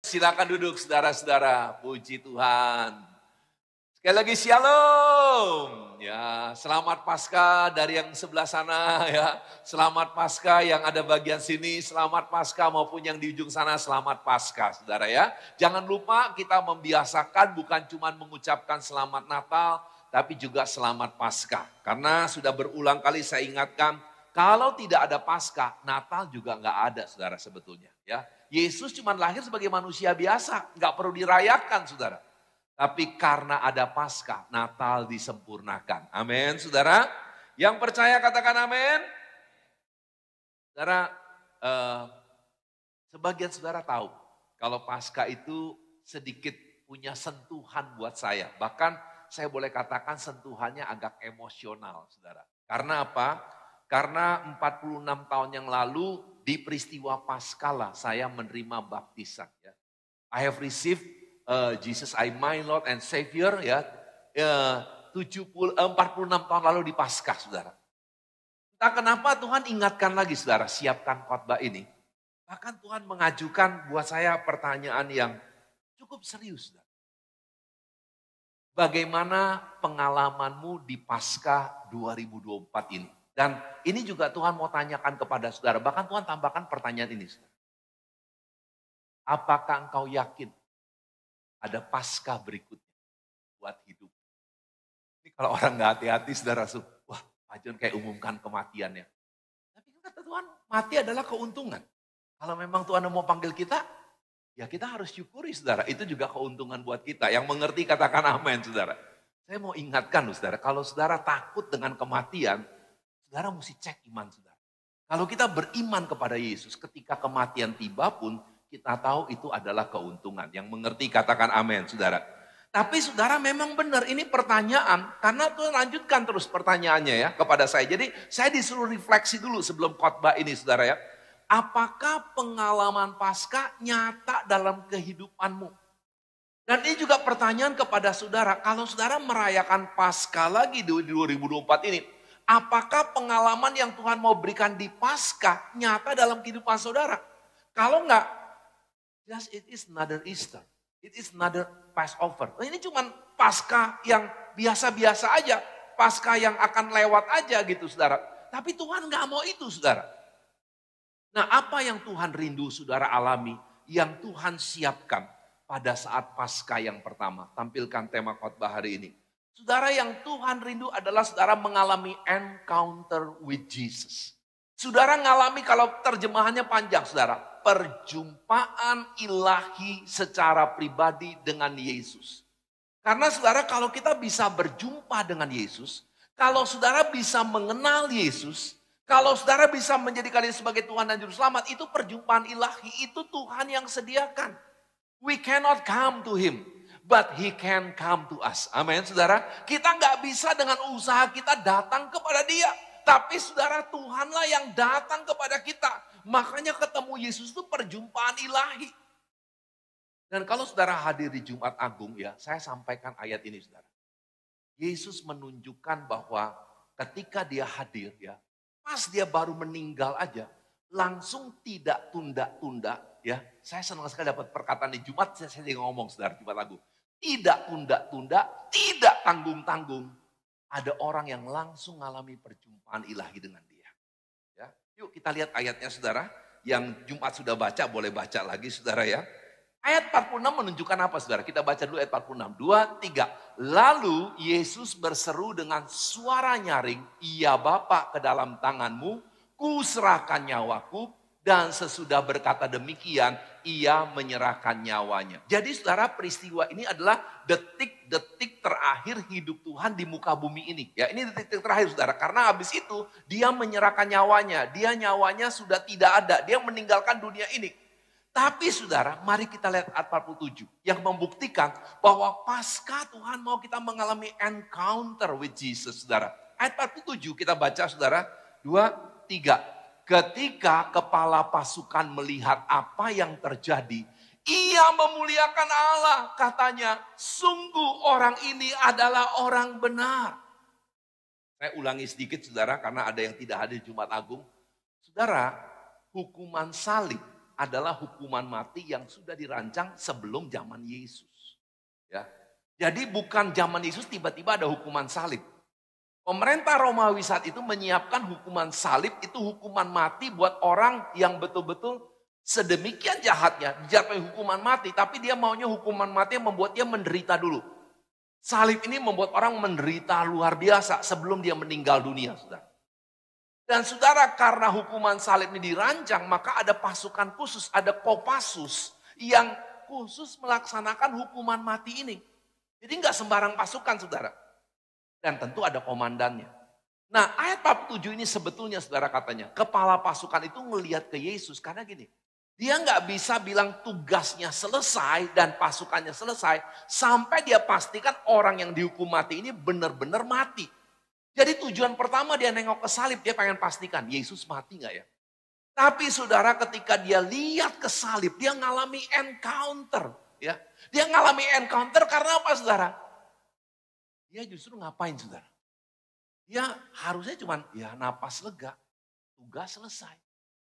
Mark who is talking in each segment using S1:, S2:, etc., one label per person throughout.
S1: Silakan duduk saudara-saudara, puji Tuhan. Sekali lagi shalom. Ya, selamat Paskah dari yang sebelah sana ya. Selamat Paskah yang ada bagian sini, selamat Paskah maupun yang di ujung sana, selamat Paskah saudara ya. Jangan lupa kita membiasakan bukan cuma mengucapkan selamat Natal, tapi juga selamat Paskah. Karena sudah berulang kali saya ingatkan, kalau tidak ada Paskah, Natal juga nggak ada saudara sebetulnya ya. Yesus cuma lahir sebagai manusia biasa, nggak perlu dirayakan saudara. Tapi karena ada Paskah, Natal disempurnakan. Amin saudara. Yang percaya katakan amin. Saudara, sebagian saudara tahu kalau Paskah itu sedikit punya sentuhan buat saya. Bahkan saya boleh katakan sentuhannya agak emosional saudara. Karena apa? Karena 46 tahun yang lalu di peristiwa Paskah lah saya menerima baptisan ya. I have received Jesus I my Lord and Savior ya. 46 tahun lalu di Paskah saudara. Entah kenapa Tuhan ingatkan lagi saudara, siapkan khotbah ini. Bahkan Tuhan mengajukan buat saya pertanyaan yang cukup serius saudara. Bagaimana pengalamanmu di Paskah 2024 ini? Dan ini juga Tuhan mau tanyakan kepada saudara. Bahkan Tuhan tambahkan pertanyaan ini. Saudara. Apakah engkau yakin ada Paskah berikutnya buat hidup? Ini kalau orang gak hati-hati saudara. Wah Pak John kayak umumkan kematiannya. Tapi kata Tuhan mati adalah keuntungan. Kalau memang Tuhan mau panggil kita, ya kita harus syukuri saudara. Itu juga keuntungan buat kita. Yang mengerti katakan amin saudara. Saya mau ingatkan saudara. Kalau saudara takut dengan kematian, saudara mesti cek iman saudara. Kalau kita beriman kepada Yesus ketika kematian tiba pun kita tahu itu adalah keuntungan. Yang mengerti katakan amin saudara. Tapi saudara memang benar ini pertanyaan. Karena Tuhan lanjutkan terus pertanyaannya ya kepada saya. Jadi saya disuruh refleksi dulu sebelum khotbah ini saudara ya. Apakah pengalaman Paskah nyata dalam kehidupanmu? Dan ini juga pertanyaan kepada saudara. Kalau saudara merayakan Paskah lagi di 2024 ini. Apakah pengalaman yang Tuhan mau berikan di Paskah nyata dalam kehidupan saudara? Kalau enggak, just it is another Easter. It is another Passover. Ini cuma Paskah yang biasa-biasa aja. Paskah yang akan lewat aja gitu saudara. Tapi Tuhan enggak mau itu saudara. Nah apa yang Tuhan rindu saudara alami? Yang Tuhan siapkan pada saat Paskah yang pertama. Tampilkan tema khotbah hari ini. Saudara yang Tuhan rindu adalah saudara mengalami encounter with Jesus. Saudara mengalami kalau terjemahannya panjang saudara. Perjumpaan ilahi secara pribadi dengan Yesus. Karena saudara kalau kita bisa berjumpa dengan Yesus. Kalau saudara bisa mengenal Yesus. Kalau saudara bisa menjadikan dia sebagai Tuhan dan Juru Selamat. Itu perjumpaan ilahi. Itu Tuhan yang sediakan. We cannot come to Him. But He can come to us. Amin saudara. Kita nggak bisa dengan usaha kita datang kepada Dia. Tapi saudara Tuhanlah yang datang kepada kita. Makanya ketemu Yesus itu perjumpaan ilahi. Dan kalau saudara hadir di Jumat Agung ya. Saya sampaikan ayat ini saudara. Yesus menunjukkan bahwa ketika dia hadir ya. Pas dia baru meninggal aja. Langsung tidak tunda-tunda ya. Saya senang sekali dapat perkataan di Jumat. Saya ngomong saudara Jumat Agung. Tidak tunda-tunda, tidak tanggung-tanggung. Ada orang yang langsung mengalami perjumpaan ilahi dengan dia. Ya. Yuk kita lihat ayatnya saudara. Yang Jumat sudah baca, boleh baca lagi saudara ya. Ayat 46 menunjukkan apa saudara? Kita baca dulu ayat 46. 2, 3. Lalu Yesus berseru dengan suara nyaring. Iya Bapa ke dalam tanganmu, kuserahkan nyawaku. Dan sesudah berkata demikian, ia menyerahkan nyawanya. Jadi saudara peristiwa ini adalah detik-detik terakhir hidup Tuhan di muka bumi ini. Ya, ini detik-detik terakhir saudara. Karena habis itu dia menyerahkan nyawanya. Dia nyawanya sudah tidak ada. Dia meninggalkan dunia ini. Tapi saudara, mari kita lihat ayat 47. Yang membuktikan bahwa pasca Tuhan mau kita mengalami encounter with Jesus saudara. Ayat 47 kita baca saudara. 2, 3. Ketika kepala pasukan melihat apa yang terjadi, ia memuliakan Allah. Katanya, sungguh orang ini adalah orang benar. Saya ulangi sedikit saudara, karena ada yang tidak hadir Jumat Agung. Saudara, hukuman salib adalah hukuman mati yang sudah dirancang sebelum zaman Yesus. Ya. Jadi bukan zaman Yesus tiba-tiba ada hukuman salib. Pemerintah Romawi saat itu menyiapkan hukuman salib, itu hukuman mati buat orang yang betul-betul sedemikian jahatnya, dijatuhi hukuman mati, tapi dia maunya hukuman mati yang membuat dia menderita dulu. Salib ini membuat orang menderita luar biasa sebelum dia meninggal dunia, saudara. Dan saudara, karena hukuman salib ini dirancang, maka ada pasukan khusus, ada Kopassus yang khusus melaksanakan hukuman mati ini. Jadi nggak sembarang pasukan, saudara. Dan tentu ada komandannya. Nah, ayat 47 ini sebetulnya, saudara, katanya, kepala pasukan itu ngelihat ke Yesus karena gini, dia nggak bisa bilang tugasnya selesai dan pasukannya selesai sampai dia pastikan orang yang dihukum mati ini benar-benar mati. Jadi tujuan pertama dia nengok ke salib, dia pengen pastikan Yesus mati nggak ya. Tapi saudara, ketika dia lihat ke salib, dia ngalami encounter. Ya, dia ngalami encounter karena apa, saudara? Dia justru ngapain, saudara? Dia harusnya cuma ya napas lega, tugas selesai.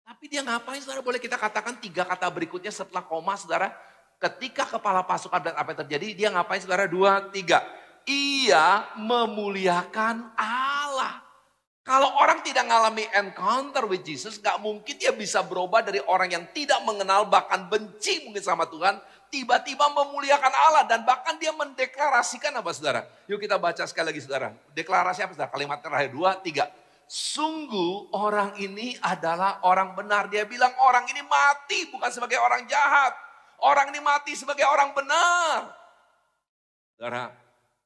S1: Tapi dia ngapain, saudara? Boleh kita katakan 3 kata berikutnya setelah koma, saudara. Ketika kepala pasukan dan apa yang terjadi, dia ngapain, saudara? 2, 3. Ia memuliakan Allah. Kalau orang tidak mengalami encounter with Jesus, gak mungkin dia bisa berubah dari orang yang tidak mengenal, bahkan benci mungkin sama Tuhan, tiba-tiba memuliakan Allah. Dan bahkan dia mendeklarasikan apa, saudara? Yuk kita baca sekali lagi, saudara. Deklarasi apa, saudara? Kalimat terakhir, 2, 3. Sungguh orang ini adalah orang benar. Dia bilang orang ini mati bukan sebagai orang jahat. Orang ini mati sebagai orang benar. Saudara,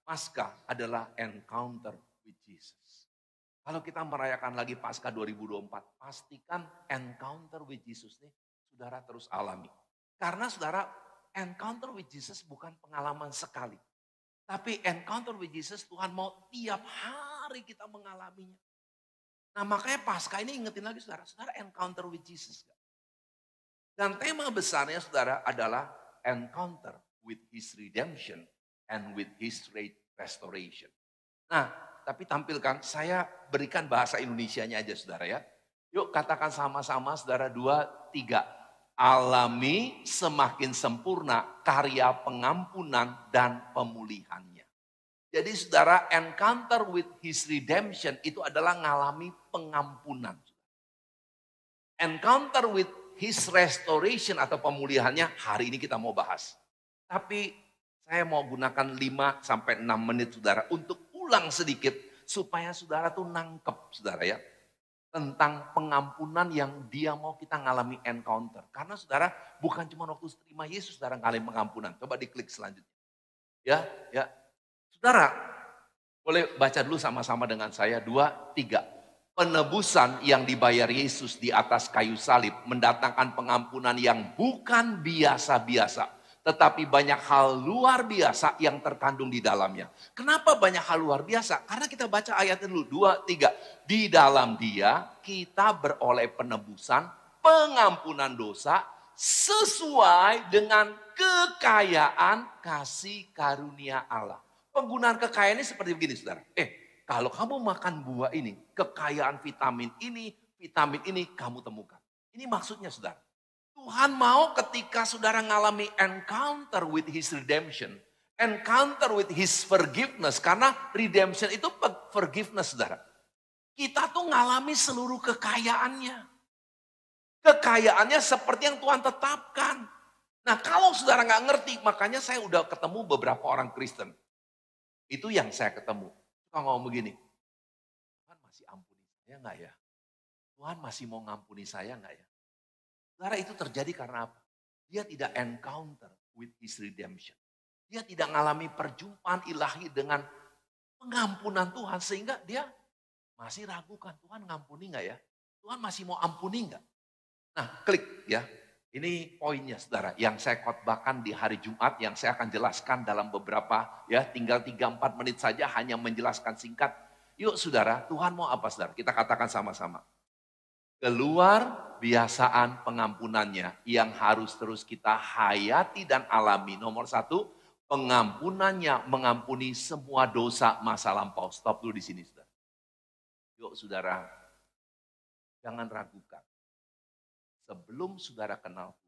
S1: Paskah adalah encounter with Jesus. Kalau kita merayakan lagi Paskah 2024, pastikan encounter with Jesus nih saudara terus alami. Karena saudara, encounter with Jesus bukan pengalaman sekali. Tapi encounter with Jesus Tuhan mau tiap hari kita mengalaminya. Nah makanya Paskah ini ingetin lagi saudara, saudara encounter with Jesus. Dan tema besarnya saudara adalah encounter with His redemption and with His restoration. Nah, tapi tampilkan, saya berikan bahasa Indonesianya aja saudara ya. Yuk katakan sama-sama saudara, 2, 3. Alami semakin sempurna karya pengampunan dan pemulihannya. Jadi saudara, encounter with His redemption itu adalah ngalami pengampunan. Encounter with His restoration atau pemulihannya hari ini kita mau bahas. Tapi saya mau gunakan 5 sampai 6 menit saudara untuk ulang sedikit supaya saudara tuh nangkep saudara ya. Tentang pengampunan yang dia mau kita ngalami encounter. Karena saudara bukan cuma waktu terima Yesus saudara ngalami pengampunan. Coba diklik selanjutnya. Ya. Saudara boleh baca dulu sama-sama dengan saya 2, 3. Penebusan yang dibayar Yesus di atas kayu salib mendatangkan pengampunan yang bukan biasa-biasa. Tetapi banyak hal luar biasa yang terkandung di dalamnya. Kenapa banyak hal luar biasa? Karena kita baca ayatnya dulu, 2, 3. Di dalam dia kita beroleh penebusan, pengampunan dosa, sesuai dengan kekayaan kasih karunia Allah. Penggunaan kekayaan ini seperti begini saudara. Kalau kamu makan buah ini, kekayaan vitamin ini kamu temukan. Ini maksudnya saudara. Tuhan mau ketika saudara ngalami encounter with His redemption, encounter with His forgiveness, karena redemption itu forgiveness saudara. Kita tuh ngalami seluruh kekayaannya. Kekayaannya seperti yang Tuhan tetapkan. Nah kalau saudara nggak ngerti, makanya saya udah ketemu beberapa orang Kristen. Itu yang saya ketemu. Suka ngomong begini, Tuhan masih ampuni saya nggak ya? Tuhan masih mau ngampuni saya nggak ya? Saudara itu terjadi karena apa? Dia tidak encounter with His redemption. Dia tidak mengalami perjumpaan ilahi dengan pengampunan Tuhan. Sehingga dia masih ragukan, Tuhan ngampuni nggak ya? Tuhan masih mau ampuni nggak? Nah klik ya. Ini poinnya saudara. Yang saya khotbahkan di hari Jumat. Yang saya akan jelaskan dalam beberapa ya. Tinggal 3-4 menit saja hanya menjelaskan singkat. Yuk saudara, Tuhan mau apa saudara? Kita katakan sama-sama. Keluar biasaan pengampunannya yang harus terus kita hayati dan alami. Nomor 1, pengampunannya mengampuni semua dosa masa lampau. Stop dulu di sini, saudara. Yuk, saudara, jangan ragukan. sebelum saudara kenal Tuhan,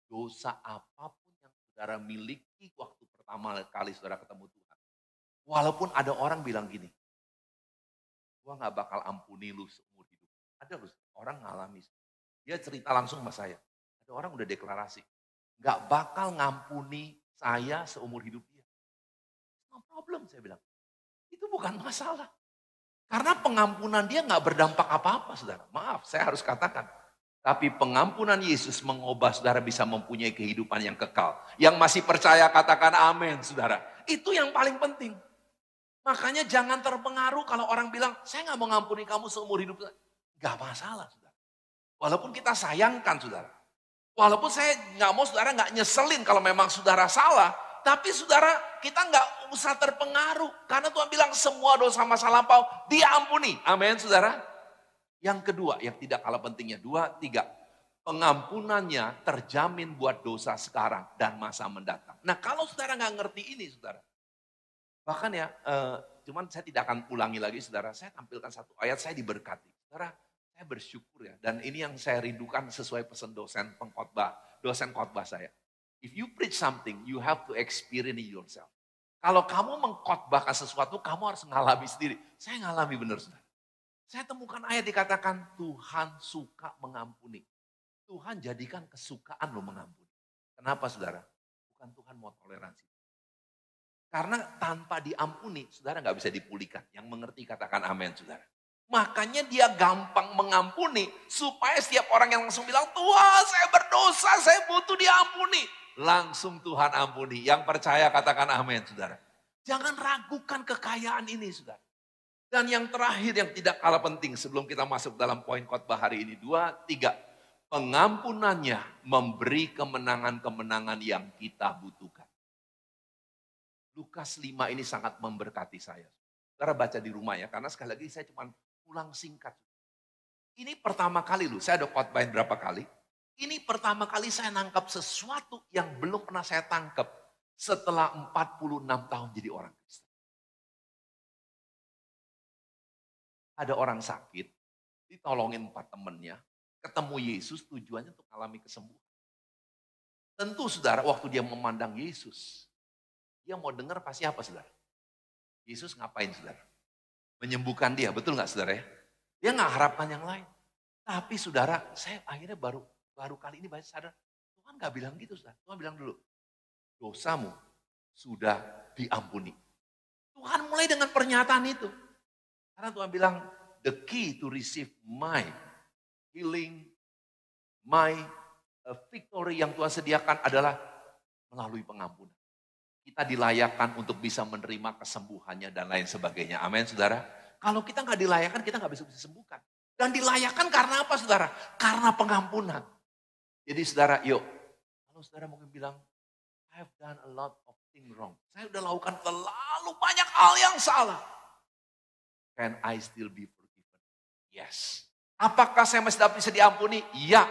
S1: dosa apapun yang saudara miliki waktu pertama kali saudara ketemu Tuhan. Walaupun ada orang bilang gini, gua nggak bakal ampuni lu seumur hidup. Ada loh orang ngalami. Dia cerita langsung sama saya. Ada orang udah deklarasi, nggak bakal ngampuni saya seumur hidup dia. No problem, saya bilang. Itu bukan masalah. Karena pengampunan dia nggak berdampak apa-apa, saudara. Maaf, saya harus katakan. Tapi pengampunan Yesus mengubah saudara bisa mempunyai kehidupan yang kekal. Yang masih percaya katakan amin, saudara. Itu yang paling penting. Makanya jangan terpengaruh kalau orang bilang, saya nggak mau ngampuni kamu seumur hidup. Nggak masalah, saudara. Walaupun kita sayangkan, saudara. Walaupun saya nggak mau saudara nggak nyeselin kalau memang saudara salah. Tapi saudara, kita nggak usah terpengaruh. Karena Tuhan bilang semua dosa masa lampau diampuni. Amin, saudara. Yang kedua, yang tidak kalah pentingnya. 2, 3. Pengampunannya terjamin buat dosa sekarang dan masa mendatang. Nah kalau saudara nggak ngerti ini, saudara. Bahkan ya, cuman saya tidak akan ulangi lagi, saudara. Saya tampilkan satu ayat, saya diberkati. Saudara, saya bersyukur ya. Dan ini yang saya rindukan sesuai pesan dosen khotbah saya. If you preach something, you have to experience it yourself. Kalau kamu mengkhotbahkan sesuatu, kamu harus ngalami sendiri. Saya ngalami benar, saudara. Saya temukan ayat dikatakan Tuhan suka mengampuni. Tuhan jadikan kesukaan lo mengampuni. Kenapa saudara? Bukan Tuhan mau toleransi. Karena tanpa diampuni, saudara nggak bisa dipulihkan. Yang mengerti katakan amin, saudara. Makanya dia gampang mengampuni supaya setiap orang yang langsung bilang, Tuhan saya berdosa, saya butuh diampuni. Langsung Tuhan ampuni. Yang percaya katakan amin, saudara. Jangan ragukan kekayaan ini, saudara. Dan yang terakhir yang tidak kalah penting sebelum kita masuk dalam poin khotbah hari ini. 2, 3. Pengampunannya memberi kemenangan-kemenangan yang kita butuhkan. Lukas 5 ini sangat memberkati saya. Saudara baca di rumah ya, karena sekali lagi saya cuma ulang singkat. Ini pertama kali loh, saya ada khotbahin berapa kali. Ini pertama kali saya nangkap sesuatu yang belum pernah saya tangkap setelah 46 tahun jadi orang Kristen. Ada orang sakit, ditolongin 4 temennya, ketemu Yesus tujuannya untuk alami kesembuhan. Tentu saudara waktu dia memandang Yesus, dia mau dengar pasti apa saudara? Yesus ngapain saudara? Menyembuhkan dia, betul nggak saudara ya? Dia nggak harapkan yang lain. Tapi saudara, saya akhirnya baru kali ini baca sadar, Tuhan nggak bilang gitu saudara. Tuhan bilang dulu, dosamu sudah diampuni. Tuhan mulai dengan pernyataan itu. Karena Tuhan bilang, the key to receive my healing, my victory yang Tuhan sediakan adalah melalui pengampunan. Kita dilayakkan untuk bisa menerima kesembuhannya dan lain sebagainya. Amin, saudara. Kalau kita nggak dilayakkan, kita nggak bisa disembuhkan. Dan dilayakkan karena apa, saudara? Karena pengampunan. Jadi, saudara, yuk. Kalau saudara mungkin bilang, I have done a lot of things wrong. Saya udah lakukan terlalu banyak hal yang salah. Can I still be forgiven? Yes. Apakah saya masih dapat bisa diampuni? Iya.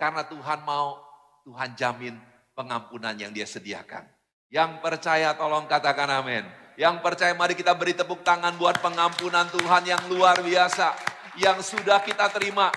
S1: Karena Tuhan mau, Tuhan jamin pengampunan yang dia sediakan. Yang percaya tolong katakan amin. Yang percaya mari kita beri tepuk tangan buat pengampunan Tuhan yang luar biasa. Yang sudah kita terima.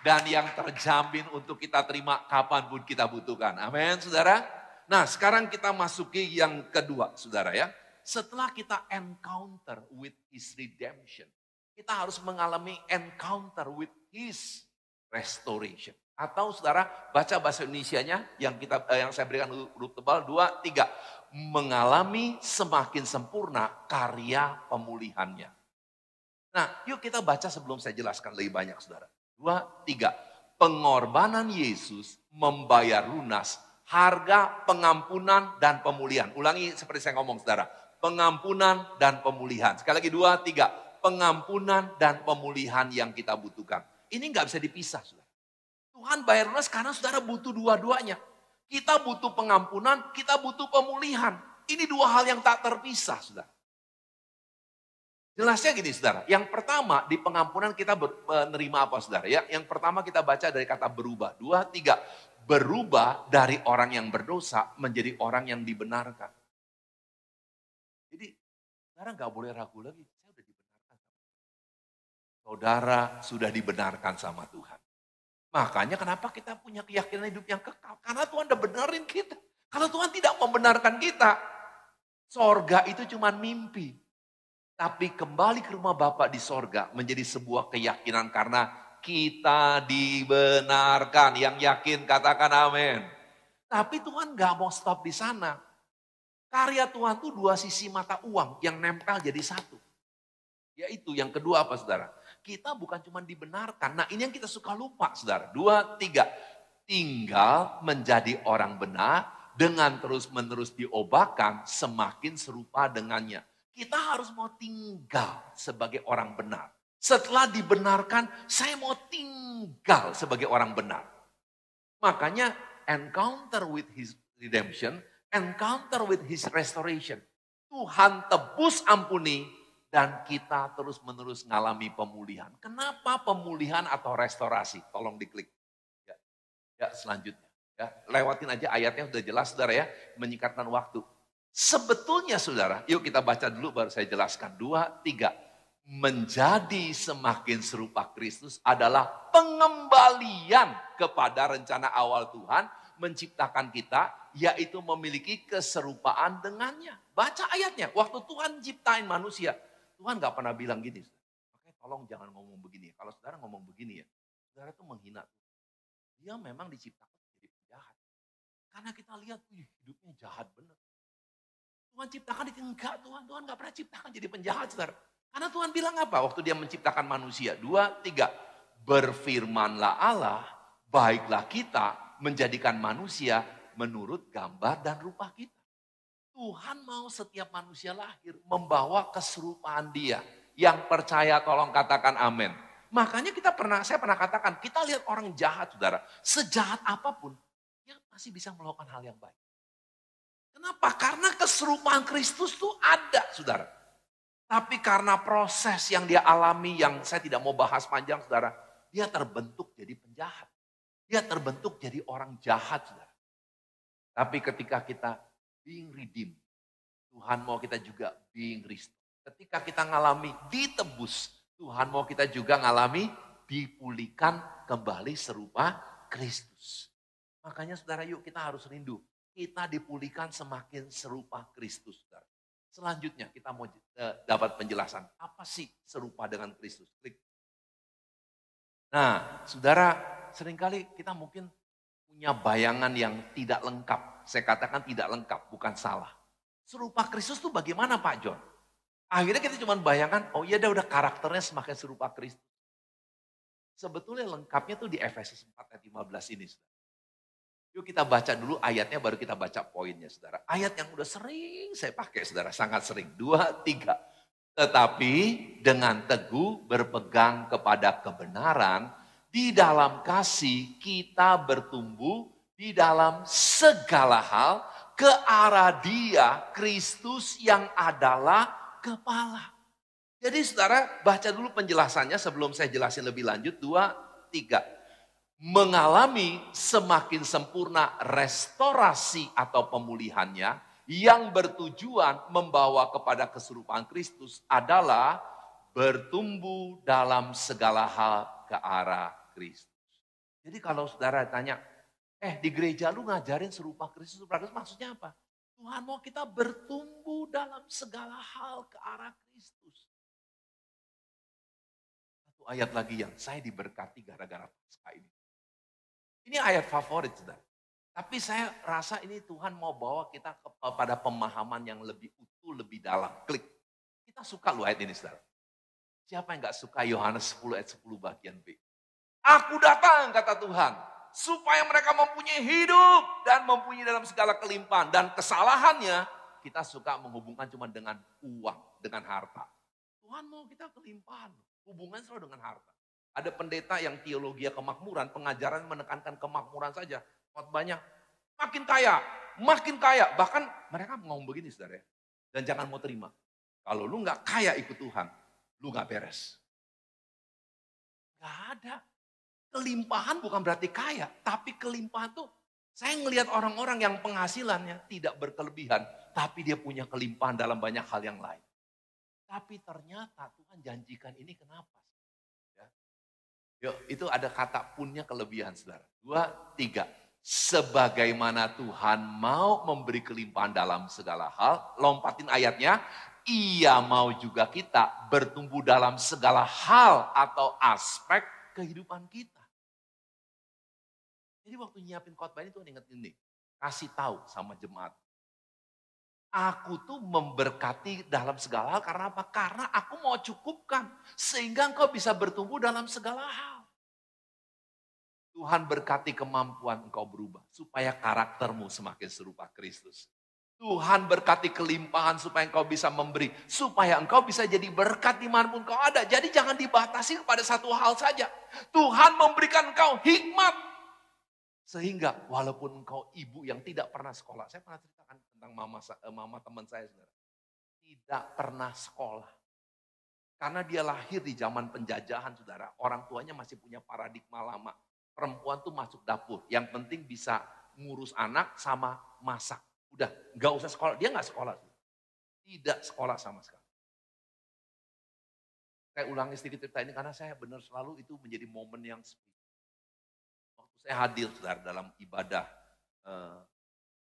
S1: Dan yang terjamin untuk kita terima kapanpun kita butuhkan. Amin saudara. Nah sekarang kita masuki yang kedua saudara ya. Setelah kita encounter with his redemption. Kita harus mengalami encounter with his restoration. Atau saudara baca bahasa Indonesianya yang saya berikan huruf tebal 2, 3. Mengalami semakin sempurna karya pemulihannya. Nah yuk kita baca sebelum saya jelaskan lebih banyak saudara. 2, 3. Pengorbanan Yesus membayar lunas harga pengampunan dan pemulihan. Ulangi seperti saya ngomong saudara. Pengampunan dan pemulihan. Sekali lagi 2, 3. Pengampunan dan pemulihan yang kita butuhkan. Ini nggak bisa dipisah saudara. Tuhan bayar lunas karena saudara butuh dua-duanya. Kita butuh pengampunan, kita butuh pemulihan. Ini dua hal yang tak terpisah saudara. Jelasnya gini saudara, yang pertama di pengampunan kita menerima apa saudara ya? Yang pertama kita baca dari kata berubah. 2, 3. Berubah dari orang yang berdosa menjadi orang yang dibenarkan. Jadi saudara nggak boleh ragu lagi, saya sudah dibenarkan. Saudara sudah dibenarkan sama Tuhan. Makanya kenapa kita punya keyakinan hidup yang kekal? Karena Tuhan udah benerin kita. Kalau Tuhan tidak membenarkan kita, sorga itu cuma mimpi. Tapi kembali ke rumah Bapa di sorga menjadi sebuah keyakinan karena kita dibenarkan. Yang yakin katakan amin. Tapi Tuhan gak mau stop di sana. Karya Tuhan tuh dua sisi mata uang yang nempel jadi satu. Yaitu yang kedua apa saudara? Kita bukan cuma dibenarkan. Nah ini yang kita suka lupa saudara. 2, 3. Tinggal menjadi orang benar dengan terus-menerus diobakan semakin serupa dengannya. Kita harus mau tinggal sebagai orang benar. Setelah dibenarkan, saya mau tinggal sebagai orang benar. Makanya encounter with his redemption, encounter with his restoration. Tuhan tebus ampuni dan kita terus-menerus ngalami pemulihan. Kenapa pemulihan atau restorasi? Tolong diklik. Ya, selanjutnya. Ya, lewatin aja ayatnya sudah jelas saudara ya, menyingkatkan waktu. Sebetulnya saudara, yuk kita baca dulu baru saya jelaskan. 2, 3. Menjadi semakin serupa Kristus adalah pengembalian kepada rencana awal Tuhan menciptakan kita, yaitu memiliki keserupaan dengannya. Baca ayatnya, waktu Tuhan ciptain manusia, Tuhan gak pernah bilang gini. Makanya tolong jangan ngomong begini. Kalau saudara ngomong begini ya, saudara tuh menghina Tuhan. Dia memang diciptakan jadi penjahat. Karena kita lihat, hidupnya jahat benar. Tuhan ciptakan itu enggak, Tuhan gak pernah ciptakan jadi penjahat, saudara. Karena Tuhan bilang apa waktu dia menciptakan manusia? 2, 3. Berfirmanlah Allah, baiklah kita menjadikan manusia menurut gambar dan rupa kita. Tuhan mau setiap manusia lahir membawa keserupaan dia. Yang percaya tolong katakan amin. Makanya saya pernah katakan, kita lihat orang jahat saudara. Sejahat apapun, dia masih bisa melakukan hal yang baik. Kenapa? Karena keserupaan Kristus itu ada saudara. Tapi karena proses yang dia alami yang saya tidak mau bahas panjang saudara. Dia terbentuk jadi penjahat. Dia terbentuk jadi orang jahat saudara. Tapi ketika kita being redeemed, Tuhan mau kita juga being restored. Ketika kita ngalami ditebus, Tuhan mau kita juga ngalami dipulihkan kembali serupa Kristus. Makanya saudara yuk kita harus rindu. Kita dipulihkan semakin serupa Kristus. Saudara. Selanjutnya kita mau dapat penjelasan. Apa sih serupa dengan Kristus? Klik. Nah saudara seringkali kita mungkin punya bayangan yang tidak lengkap. Saya katakan tidak lengkap, bukan salah. Serupa Kristus itu bagaimana Pak John? Akhirnya kita cuma bayangkan, oh iya udah karakternya semakin serupa Kristus. Sebetulnya lengkapnya tuh di Efesus 4 ayat 15 ini. Saudara. Yuk kita baca dulu ayatnya baru kita baca poinnya saudara. Ayat yang udah sering saya pakai saudara, sangat sering. 2, 3. Tetapi dengan teguh berpegang kepada kebenaran, di dalam kasih kita bertumbuh di dalam segala hal ke arah Dia, Kristus yang adalah kepala. Jadi saudara baca dulu penjelasannya sebelum saya jelasin lebih lanjut. 2, 3. Mengalami semakin sempurna restorasi atau pemulihannya yang bertujuan membawa kepada keserupaan Kristus adalah bertumbuh dalam segala hal ke arah Kristus. Jadi kalau saudara tanya, di gereja lu ngajarin serupa Kristus, maksudnya apa? Tuhan mau kita bertumbuh dalam segala hal ke arah Kristus. Satu ayat lagi yang saya diberkati gara-gara Paskah ini. Ini ayat favorit saudara. Tapi saya rasa ini Tuhan mau bawa kita kepada pemahaman yang lebih utuh, lebih dalam. Klik. Kita suka loh ayat ini saudara. Siapa yang gak suka Yohanes 10 ayat 10 bagian B? Aku datang kata Tuhan. Supaya mereka mempunyai hidup dan mempunyai dalam segala kelimpahan. Dan kesalahannya kita suka menghubungkan cuma dengan uang, dengan harta. Tuhan mau kita kelimpahan. Hubungan selalu dengan harta. Ada pendeta yang teologi kemakmuran, pengajaran menekankan kemakmuran saja. Khotbahnya makin kaya. Bahkan mereka ngomong begini saudara. Dan jangan mau terima. Kalau lu gak kaya ikut Tuhan, lu gak beres. Gak ada. Kelimpahan bukan berarti kaya, tapi kelimpahan tuh saya ngelihat orang-orang yang penghasilannya tidak berkelebihan, tapi dia punya kelimpahan dalam banyak hal yang lain. Tapi ternyata Tuhan janjikan ini kenapa? Yuk, itu ada kata punnya kelebihan, saudara. 2, 3. Sebagaimana Tuhan mau memberi kelimpahan dalam segala hal, lompatin ayatnya, Ia mau juga kita bertumbuh dalam segala hal atau aspek kehidupan kita. Jadi waktu nyiapin khotbah ini Tuhan ingat ini, kasih tahu sama jemaat. Aku tuh memberkati dalam segala hal karena apa? Karena aku mau cukupkan sehingga engkau bisa bertumbuh dalam segala hal. Tuhan berkati kemampuan engkau berubah supaya karaktermu semakin serupa Kristus. Tuhan berkati kelimpahan supaya engkau bisa memberi, supaya engkau bisa jadi berkat dimanapun engkau ada. Jadi jangan dibatasi kepada satu hal saja. Tuhan memberikan engkau hikmat. Sehingga walaupun engkau ibu yang tidak pernah sekolah. Saya pernah ceritakan tentang mama teman saya, saudara. Tidak pernah sekolah. Karena dia lahir di zaman penjajahan, saudara. Orang tuanya masih punya paradigma lama. Perempuan tuh masuk dapur. Yang penting bisa ngurus anak sama masak. Udah, gak usah sekolah. Dia gak sekolah. Tidak sekolah sama sekali. Saya ulangi sedikit cerita ini karena saya benar selalu itu menjadi momen yang spesial. Waktu saya hadir, saudara, dalam ibadah.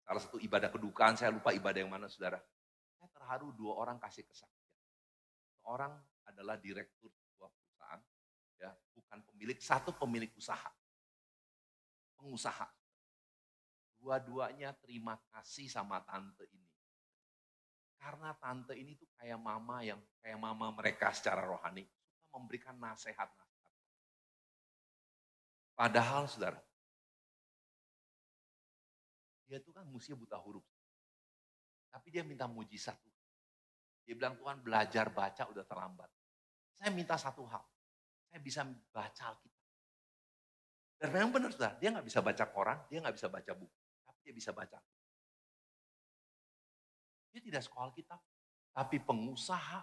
S1: Salah satu ibadah kedukaan, saya lupa ibadah yang mana, saudara. Saya terharu 2 orang kasih kesaksian. Seorang adalah direktur sebuah perusahaan. Ya, bukan pemilik, satu pemilik usaha. Pengusaha. Dua-duanya terima kasih sama tante ini. Karena tante ini tuh kayak mama mereka secara rohani. Suka memberikan nasihat-nasihat. Padahal saudara, dia tuh kan musia buta huruf. Tapi dia minta mujizat Tuhan. Dia bilang Tuhan belajar baca udah terlambat. Saya minta satu hal. Saya bisa baca Alkitab. Dan memang benar saudara, dia nggak bisa baca koran, dia nggak bisa baca buku. Tapi dia bisa baca. Dia tidak sekolah Alkitab. Tapi pengusaha,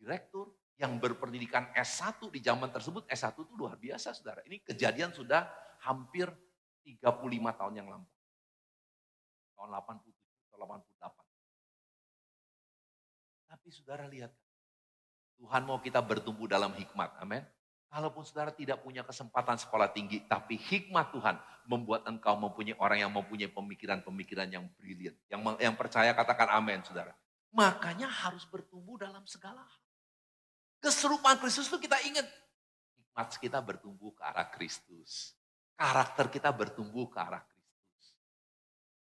S1: direktur yang berpendidikan S1 di zaman tersebut, S1 itu luar biasa saudara. Ini kejadian sudah hampir 35 tahun yang lampau. Tahun 87 atau 88. Tapi saudara lihat, Tuhan mau kita bertumbuh dalam hikmat, amin. Kalaupun saudara tidak punya kesempatan sekolah tinggi, tapi hikmat Tuhan membuat engkau mempunyai orang yang mempunyai pemikiran-pemikiran yang brilian. Yang percaya katakan amin saudara. Makanya harus bertumbuh dalam segala hal. Keserupaan Kristus itu kita ingat. Hikmat kita bertumbuh ke arah Kristus. Karakter kita bertumbuh ke arah Kristus.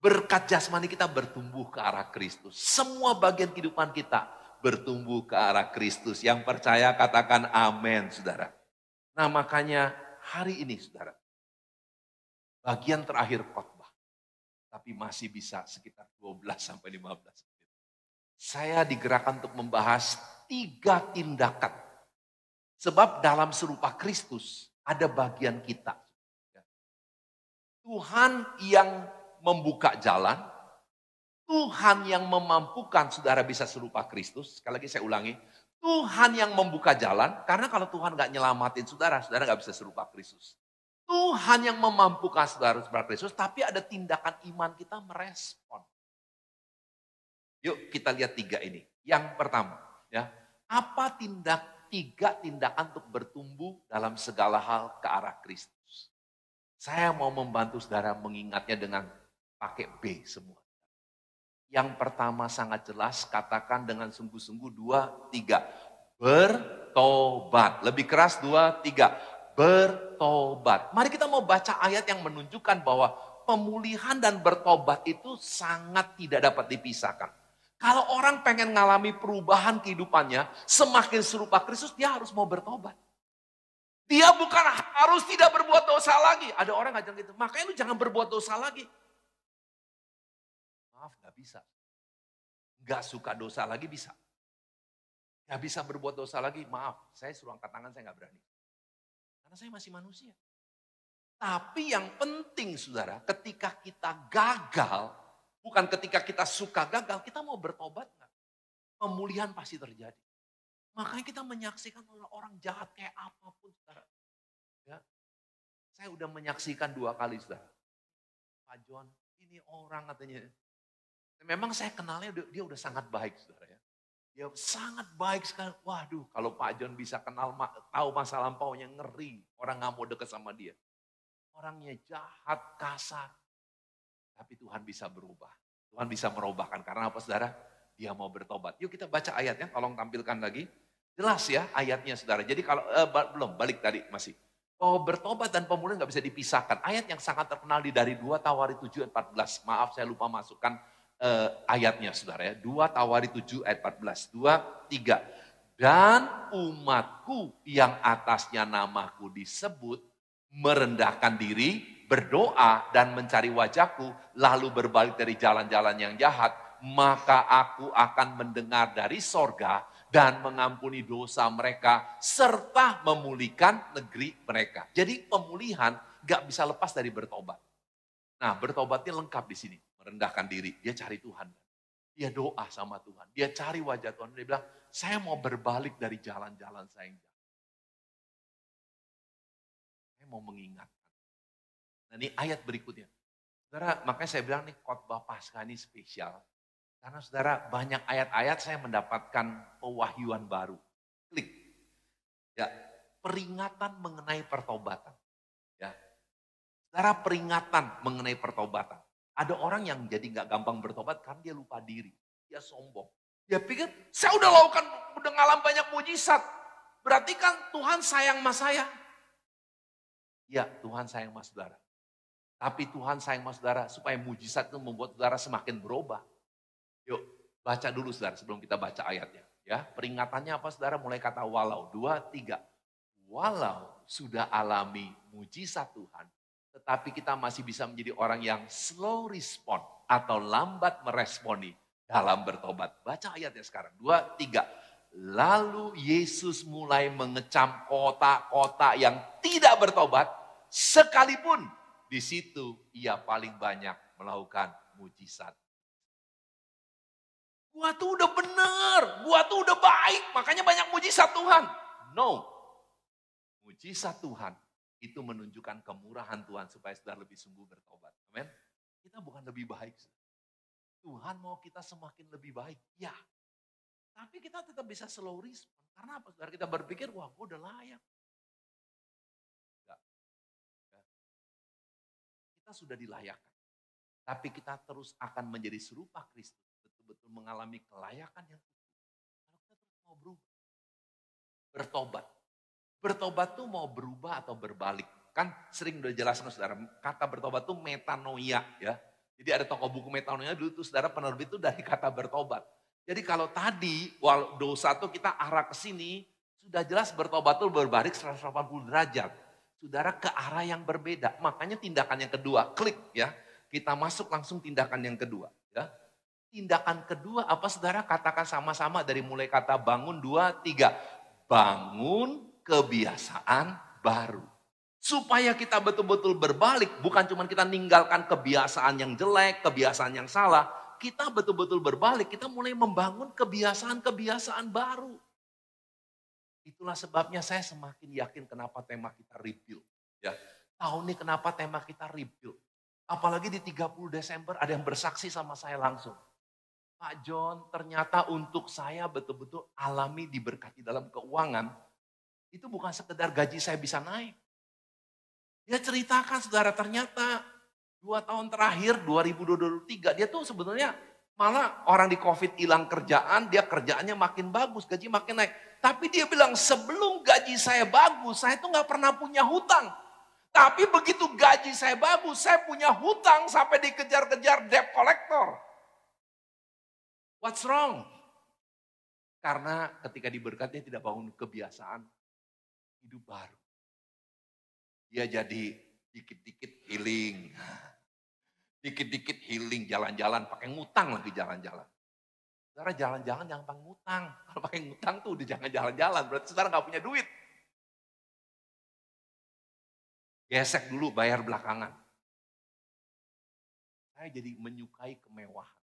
S1: Berkat jasmani kita bertumbuh ke arah Kristus. Semua bagian kehidupan kita bertumbuh ke arah Kristus. Yang percaya katakan amin saudara. Nah makanya hari ini saudara, bagian terakhir khotbah, tapi masih bisa sekitar 12-15 menit. Saya digerakkan untuk membahas 3 tindakan. Sebab dalam serupa Kristus ada bagian kita. Tuhan yang membuka jalan, Tuhan yang memampukan saudara bisa serupa Kristus. Sekali lagi saya ulangi, Tuhan yang membuka jalan, karena kalau Tuhan gak nyelamatin saudara, saudara gak bisa serupa Kristus. Tuhan yang memampukan saudara serupa Kristus, tapi ada tindakan iman kita merespon. Yuk kita lihat 3 ini. Yang pertama, ya, apa 3 tindakan untuk bertumbuh dalam segala hal ke arah Kristus. Saya mau membantu saudara mengingatnya dengan pakai B semua. Yang pertama sangat jelas, katakan dengan sungguh-sungguh 2, 3. Bertobat. Lebih keras 2, 3. Bertobat. Mari kita mau baca ayat yang menunjukkan bahwa pemulihan dan bertobat itu sangat tidak dapat dipisahkan. Kalau orang pengen ngalami perubahan kehidupannya, semakin serupa Kristus, dia harus mau bertobat. Dia bukan harus tidak berbuat dosa lagi. Ada orang ngajak gitu, makanya lu jangan berbuat dosa lagi. Maaf, gak bisa. Gak suka dosa lagi bisa. Gak bisa berbuat dosa lagi, maaf. Saya suruh angkat tangan, saya gak berani. Karena saya masih manusia. Tapi yang penting saudara, ketika kita gagal, bukan ketika kita suka gagal, kita mau bertobat gak? Pemulihan pasti terjadi. Makanya kita menyaksikan orang jahat kayak apapun saudara. Ya. Saya udah menyaksikan 2 kali saudara. Pak John, ini orang katanya. Memang saya kenalnya dia udah sangat baik saudara ya. Dia sangat baik sekali. Waduh, kalau Pak John bisa kenal, tahu masa lampaunya, ngeri. Orang nggak mau deket sama dia. Orangnya jahat, kasar. Tapi Tuhan bisa berubah. Tuhan bisa merubahkan. Karena apa saudara? Dia mau bertobat. Yuk kita baca ayatnya, tolong tampilkan lagi. Jelas ya ayatnya saudara. Jadi kalau, belum, balik tadi masih. Oh, bertobat dan pemulihan nggak bisa dipisahkan. Ayat yang sangat terkenal dari 2 Tawari 7 ayat 14. Maaf saya lupa masukkan ayatnya saudara ya. 2 Tawari 7 ayat 14. 2, 3. Dan umatku yang atasnya namaku disebut merendahkan diri, berdoa dan mencari wajahku, lalu berbalik dari jalan-jalan yang jahat, maka aku akan mendengar dari sorga dan mengampuni dosa mereka, serta memulihkan negeri mereka. Jadi pemulihan gak bisa lepas dari bertobat. Nah bertobatnya lengkap di sini, merendahkan diri, dia cari Tuhan. Dia doa sama Tuhan, dia cari wajah Tuhan, dia bilang, saya mau berbalik dari jalan-jalan saya yang jahat. Saya mau mengingatkan. Nah ini ayat berikutnya. Saudara, makanya saya bilang nih khotbah Paskah ini spesial. Karena saudara banyak ayat-ayat saya mendapatkan pewahyuan baru. Klik. Ya, peringatan mengenai pertobatan. Ya. Saudara peringatan mengenai pertobatan. Ada orang yang jadi nggak gampang bertobat karena dia lupa diri. Dia sombong. Dia pikir, saya udah lakukan, udah ngalam banyak mujizat. Berarti kan Tuhan sayang sama saya. Ya, Tuhan sayang sama saudara. Tapi Tuhan sayang sama saudara supaya mujizat itu membuat saudara semakin berubah. Yuk, baca dulu saudara sebelum kita baca ayatnya. Ya, peringatannya apa saudara? Mulai kata walau. 2, 3. Walau sudah alami mujizat Tuhan, tetapi kita masih bisa menjadi orang yang slow respond atau lambat meresponi dalam bertobat. Baca ayatnya sekarang. 2, 3. Lalu Yesus mulai mengecam kota-kota yang tidak bertobat, sekalipun di situ ia paling banyak melakukan mujizat. Gua tuh udah bener, gua tuh udah baik, makanya banyak mujizat Tuhan. No, mujizat Tuhan itu menunjukkan kemurahan Tuhan supaya saudara lebih sungguh bertobat. Amin. Kita bukan lebih baik. Tuhan mau kita semakin lebih baik, ya. Tapi kita tetap bisa slow respond. Karena apa? Saudara kita berpikir, wah gua udah layak. Enggak. Kita sudah dilayakkan. Tapi kita terus akan menjadi serupa Kristus. Betul-betul mengalami kelayakan yang utuh. Kalau kita terus mau berubah. Bertobat. Bertobat tuh mau berubah atau berbalik. Kan sering udah jelaskan saudara, kata bertobat tuh metanoia ya. Jadi ada toko buku metanoia dulu tuh saudara penerbit itu dari kata bertobat. Jadi kalau tadi dosa tuh kita arah ke sini, sudah jelas bertobat tuh berbalik 180 derajat. Saudara ke arah yang berbeda. Makanya tindakan yang kedua, klik ya. Kita masuk langsung tindakan yang kedua. Ya. Tindakan kedua apa saudara? Katakan sama-sama dari mulai kata bangun 2, 3. Bangun kebiasaan baru. Supaya kita betul-betul berbalik. Bukan cuma kita ninggalkan kebiasaan yang jelek, kebiasaan yang salah. Kita betul-betul berbalik. Kita mulai membangun kebiasaan-kebiasaan baru. Itulah sebabnya saya semakin yakin kenapa tema kita rebuild. Ya. Tahun ini kenapa tema kita rebuild. Apalagi di 30 Desember ada yang bersaksi sama saya langsung. Pak John, ternyata untuk saya betul-betul alami diberkati dalam keuangan. Itu bukan sekedar gaji saya bisa naik. Dia ceritakan saudara, ternyata 2 tahun terakhir 2023 dia tuh sebenarnya malah orang di COVID hilang kerjaan, dia kerjaannya makin bagus, gaji makin naik. Tapi dia bilang sebelum gaji saya bagus, saya tuh gak pernah punya hutang. Tapi begitu gaji saya bagus, saya punya hutang sampai dikejar-kejar debt collector. What's wrong? Karena ketika diberkati tidak bangun kebiasaan hidup baru. Dia jadi dikit-dikit healing. Dikit-dikit healing, jalan-jalan, pakai ngutang lagi jalan-jalan. Saudara jalan-jalan jangan pakai ngutang. Kalau pakai ngutang tuh udah jangan jalan-jalan, berarti saudara gak punya duit. Gesek dulu, bayar belakangan. Saya jadi menyukai kemewahan.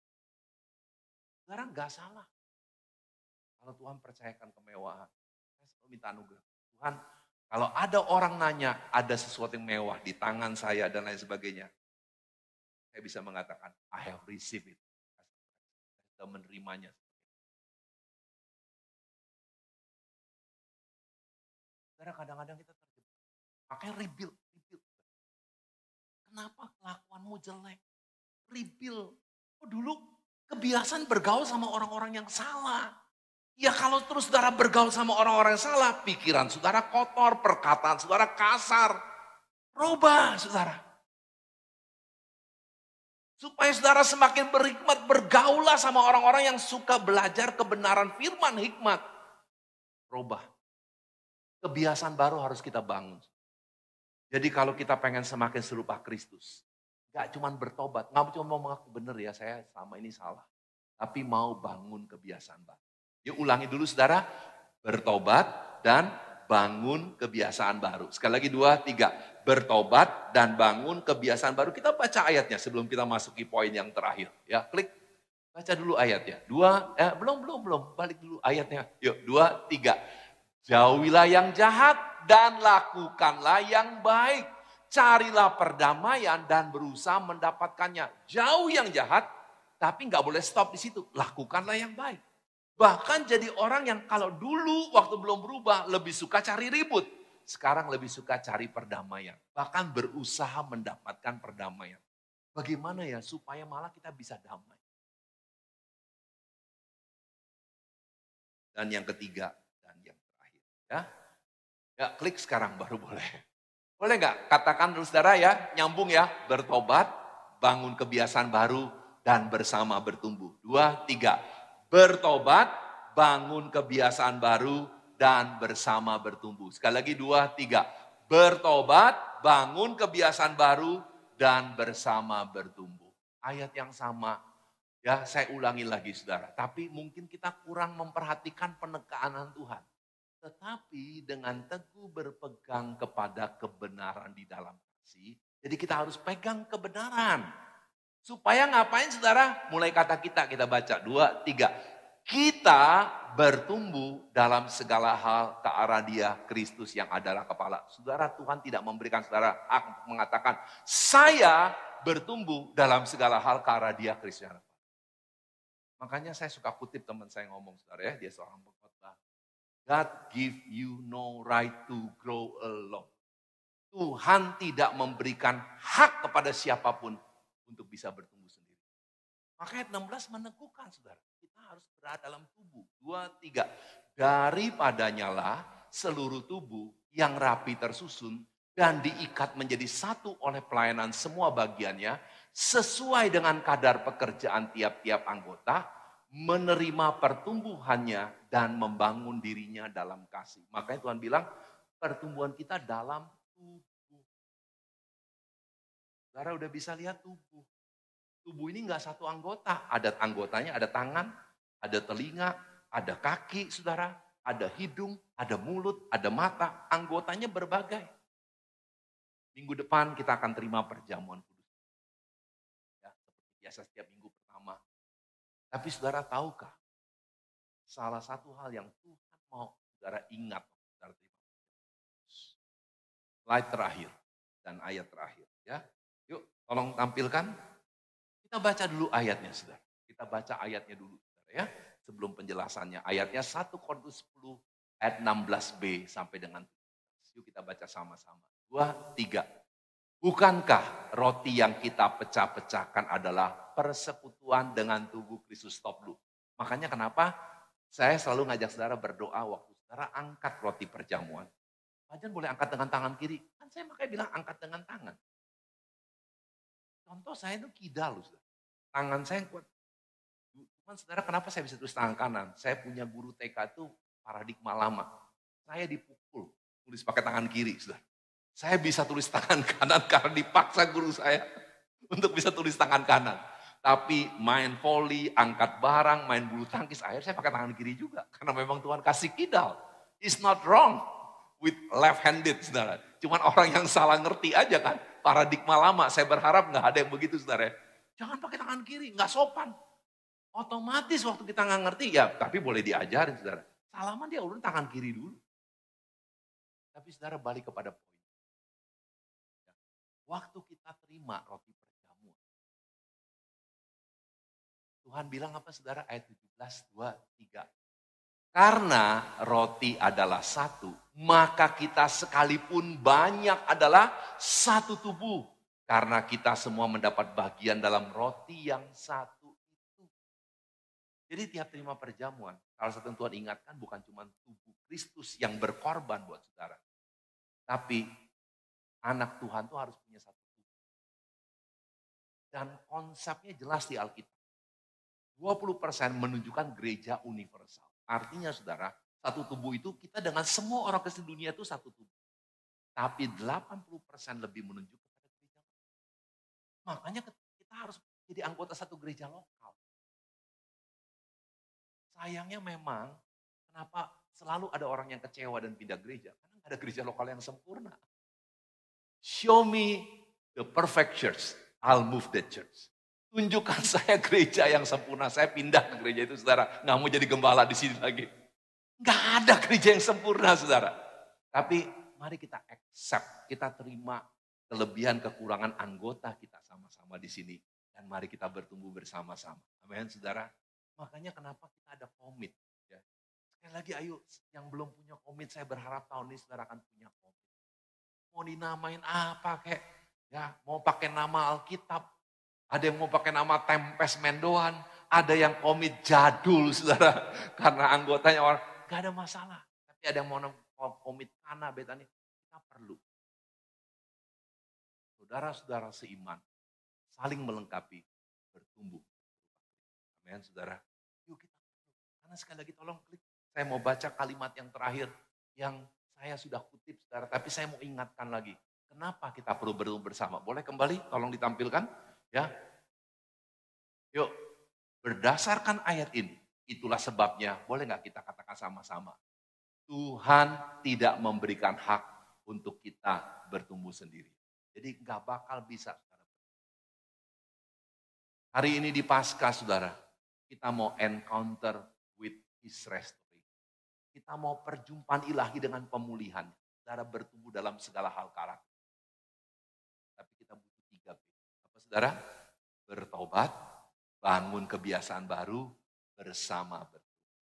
S1: Saudara gak salah. Kalau Tuhan percayakan kemewahan, saya selalu minta anugerah. Tuhan, kalau ada orang nanya ada sesuatu yang mewah di tangan saya dan lain sebagainya, saya bisa mengatakan, I have received it. Saya sudah menerimanya. Karena kadang-kadang kita terjebak. Makanya rebuild. Kenapa kelakuanmu jelek? Rebuild. Oh, dulu kebiasaan bergaul sama orang-orang yang salah. Ya kalau terus saudara bergaul sama orang-orang yang salah, pikiran saudara kotor, perkataan saudara kasar. Rubah saudara. Supaya saudara semakin berhikmat, bergaulah sama orang-orang yang suka belajar kebenaran firman hikmat. Rubah. Kebiasaan baru harus kita bangun. Jadi kalau kita pengen semakin serupa Kristus, gak cuma bertobat, gak cuma mau mengaku benar ya saya selama ini salah. Tapi mau bangun kebiasaan baru. Yuk ulangi dulu saudara, bertobat dan bangun kebiasaan baru. Sekali lagi 2, 3, bertobat dan bangun kebiasaan baru. Kita baca ayatnya sebelum kita masuki poin yang terakhir. Ya, klik, baca dulu ayatnya. Belum, balik dulu ayatnya. Yuk, 2, 3. Jauhilah yang jahat dan lakukanlah yang baik. Carilah perdamaian dan berusaha mendapatkannya. Jauh yang jahat, tapi nggak boleh stop di situ. Lakukanlah yang baik. Bahkan jadi orang yang kalau dulu waktu belum berubah lebih suka cari ribut. Sekarang lebih suka cari perdamaian. Bahkan berusaha mendapatkan perdamaian. Bagaimana ya supaya malah kita bisa damai. Dan yang ketiga dan yang terakhir. Ya klik sekarang baru boleh. Boleh nggak? Katakan dulu saudara ya, nyambung ya. Bertobat, bangun kebiasaan baru, dan bersama bertumbuh. 2, 3. Bertobat, bangun kebiasaan baru, dan bersama bertumbuh. Sekali lagi 2, 3. Bertobat, bangun kebiasaan baru, dan bersama bertumbuh. Ayat yang sama, ya saya ulangi lagi saudara. Tapi mungkin kita kurang memperhatikan penekanan Tuhan. Tetapi dengan teguh berpegang kepada kebenaran di dalam kasih. Jadi kita harus pegang kebenaran. Supaya ngapain saudara? Mulai kata kita baca 2, 3. Kita bertumbuh dalam segala hal ke arah Dia, Kristus yang adalah kepala. Saudara, Tuhan tidak memberikan saudara hak mengatakan, saya bertumbuh dalam segala hal ke arah Dia, Kristus yang adalah kepala. Makanya saya suka kutip teman saya ngomong saudara ya, dia seorang pengkhotbah. God give you no right to grow alone. Tuhan tidak memberikan hak kepada siapapun untuk bisa bertumbuh sendiri. Makanya 16 meneguhkan saudara. Kita harus berada dalam tubuh. 2, 3. Daripadanya lah seluruh tubuh yang rapi tersusun dan diikat menjadi satu oleh pelayanan semua bagiannya sesuai dengan kadar pekerjaan tiap-tiap anggota menerima pertumbuhannya dan membangun dirinya dalam kasih. Makanya Tuhan bilang pertumbuhan kita dalam tubuh. Saudara udah bisa lihat tubuh. Tubuh ini enggak satu anggota. Ada anggotanya, ada tangan, ada telinga, ada kaki saudara, ada hidung, ada mulut, ada mata. Anggotanya berbagai. Minggu depan kita akan terima perjamuan kudus. Ya, seperti biasa setiap minggu pertama. Tapi saudara tahukah? Salah satu hal yang Tuhan mau saudara ingat. Saudara terima. Slide terakhir dan ayat terakhir. Ya, yuk tolong tampilkan. Kita baca dulu ayatnya saudara. Kita baca ayatnya dulu saudara ya. Sebelum penjelasannya. Ayatnya 1 Korintus 10 ayat 16b sampai dengan 17. Yuk kita baca sama-sama. 2, 3. Bukankah roti yang kita pecah-pecahkan adalah persekutuan dengan tubuh Kristus? Stop dulu. Makanya kenapa saya selalu ngajak saudara berdoa waktu saudara angkat roti perjamuan. Jangan boleh angkat dengan tangan kiri. Kan saya makanya bilang angkat dengan tangan. Contoh saya itu kidal loh. Tangan saya kuat. Cuman saudara kenapa saya bisa tulis tangan kanan? Saya punya guru TK itu paradigma lama. Saya dipukul, tulis pakai tangan kiri. Saudara. Saya bisa tulis tangan kanan karena dipaksa guru saya untuk bisa tulis tangan kanan. Tapi main volley, angkat barang, main bulu tangkis, akhirnya saya pakai tangan kiri juga. Karena memang Tuhan kasih kidal. It's not wrong with left-handed, saudara. Cuman orang yang salah ngerti aja kan. Paradigma lama, saya berharap nggak ada yang begitu, saudara. Jangan pakai tangan kiri, nggak sopan. Otomatis waktu kita nggak ngerti, ya tapi boleh diajarin, saudara. Salaman dia urun tangan kiri dulu. Tapi saudara balik kepada poin. Waktu kita terima roti perjamuan. Tuhan bilang apa saudara? Ayat 17, 2, 3. Karena roti adalah satu, maka kita sekalipun banyak adalah satu tubuh. Karena kita semua mendapat bagian dalam roti yang satu itu. Jadi tiap terima perjamuan, salah satu yang Tuhan ingatkan bukan cuma tubuh Kristus yang berkorban buat saudara. Tapi anak Tuhan tuh harus punya satu tubuh. Dan konsepnya jelas di Alkitab. 20% menunjukkan gereja universal. Artinya saudara, satu tubuh itu kita dengan semua orang Kristen dunia itu satu tubuh. Tapi 80% lebih menunjuk kepada gereja. Makanya kita harus jadi anggota satu gereja lokal. Sayangnya memang, kenapa selalu ada orang yang kecewa dan pindah gereja? Karena nggak ada gereja lokal yang sempurna. Show me the perfect church, I'll move that church. Tunjukkan saya gereja yang sempurna, saya pindah ke gereja itu saudara. Nggak mau jadi gembala di sini lagi. Nggak ada gereja yang sempurna saudara. Tapi mari kita accept, kita terima kelebihan kekurangan anggota kita sama-sama di sini. Dan mari kita bertumbuh bersama-sama. Amin saudara. Makanya kenapa kita ada komit. Ya. Sekali lagi ayo, yang belum punya komit, saya berharap tahun ini saudara akan punya komit. Mau dinamain apa kek? Ya, mau pakai nama Alkitab. Ada yang mau pakai nama Tempes Mendoan, ada yang komit jadul saudara. Karena anggotanya orang, gak ada masalah. Tapi ada yang mau komit Kana, Betani, kita perlu. Saudara-saudara seiman, saling melengkapi, bertumbuh. Amin saudara. Yuk kita perlu. Karena sekali lagi tolong klik. Saya mau baca kalimat yang terakhir, yang saya sudah kutip saudara. Tapi saya mau ingatkan lagi. Kenapa kita perlu bertumbuh bersama? Boleh kembali, tolong ditampilkan. Ya, yuk, berdasarkan ayat ini, itulah sebabnya, boleh nggak kita katakan sama-sama? Tuhan tidak memberikan hak untuk kita bertumbuh sendiri. Jadi nggak bakal bisa. Hari ini di Paskah, saudara, kita mau encounter with His restoration. Kita mau perjumpaan ilahi dengan pemulihan. Saudara bertumbuh dalam segala hal karakter. Tapi kita butuh 3 B. Apa saudara? Bertobat, bangun kebiasaan baru, bersama.